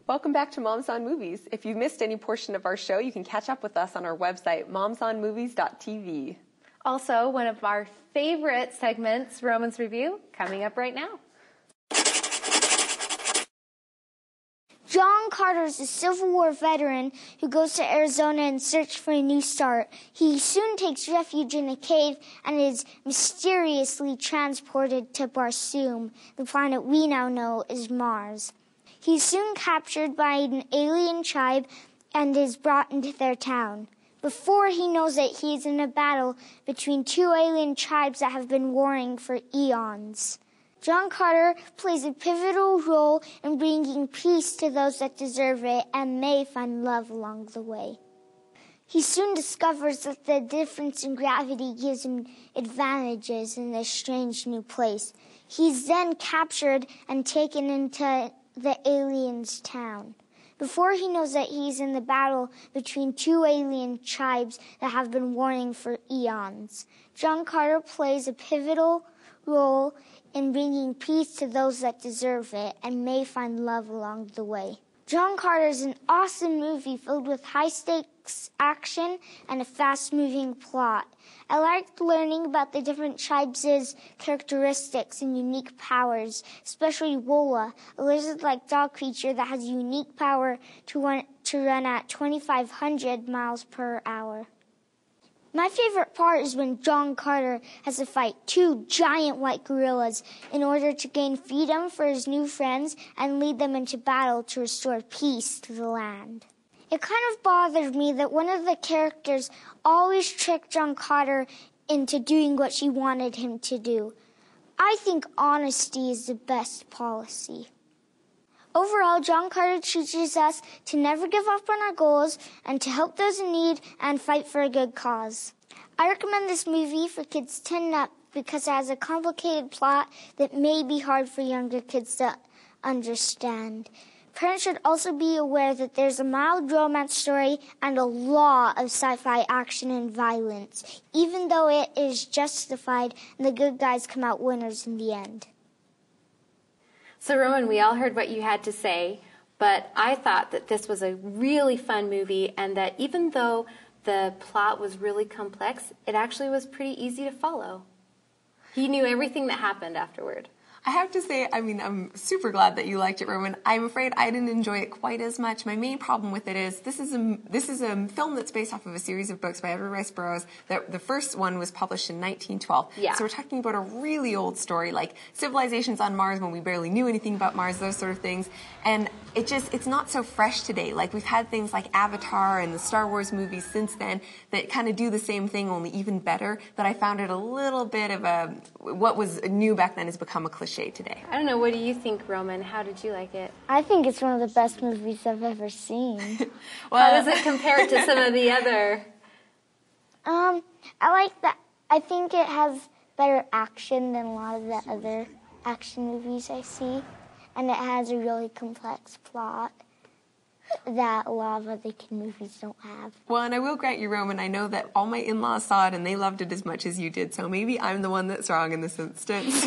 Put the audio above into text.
Welcome back to Moms on Movies. If you've missed any portion of our show, you can catch up with us on our website, momsonmovies.tv. Also, one of our favorite segments, Roman's Review, coming up right now. John Carter is a Civil War veteran who goes to Arizona in search for a new start. He soon takes refuge in a cave and is mysteriously transported to Barsoom, the planet we now know as Mars. He's soon captured by an alien tribe and is brought into their town. Before he knows it, he's in a battle between two alien tribes that have been warring for eons. John Carter plays a pivotal role in bringing peace to those that deserve it and may find love along the way. He soon discovers that the difference in gravity gives him advantages in this strange new place. He's then captured and taken into the aliens' town. Before he knows that he's in the battle between two alien tribes that have been warring for eons. John Carter plays a pivotal role in bringing peace to those that deserve it and may find love along the way. John Carter is an awesome movie filled with high-stakes action and a fast-moving plot. I liked learning about the different tribes' characteristics and unique powers, especially Wola, a lizard-like dog creature that has unique power to run at 2,500 miles per hour. My favorite part is when John Carter has to fight two giant white gorillas in order to gain freedom for his new friends and lead them into battle to restore peace to the land. It kind of bothered me that one of the characters always tricked John Carter into doing what she wanted him to do. I think honesty is the best policy. Overall, John Carter teaches us to never give up on our goals and to help those in need and fight for a good cause. I recommend this movie for kids 10 and up because it has a complicated plot that may be hard for younger kids to understand. Parents should also be aware that there's a mild romance story and a lot of sci-fi action and violence, even though it is justified and the good guys come out winners in the end. So, Roman, we all heard what you had to say, but I thought that this was a really fun movie and that even though the plot was really complex, it actually was pretty easy to follow. He knew everything that happened afterward. I have to say, I'm super glad that you liked it, Roman. I'm afraid I didn't enjoy it quite as much. My main problem with it is this is a film that's based off of a series of books by Edward Rice Burroughs. The first one was published in 1912. Yeah. So we're talking about a really old story, like civilizations on Mars when we barely knew anything about Mars, those sort of things. And it's not so fresh today. Like, we've had things like Avatar and the Star Wars movies since then that kind of do the same thing, only even better, that I found it a little bit of what was new back then has become a cliche today. I don't know, what do you think, Roman? How did you like it? I think it's one of the best movies I've ever seen. Well, how does it compare to some of the other? I like that. I think it has better action than a lot of the other action movies I see. And it has a really complex plot that a lot of other kid movies don't have. Well, and I will grant you, Roman, I know that all my in-laws saw it and they loved it as much as you did, so maybe I'm the one that's wrong in this instance.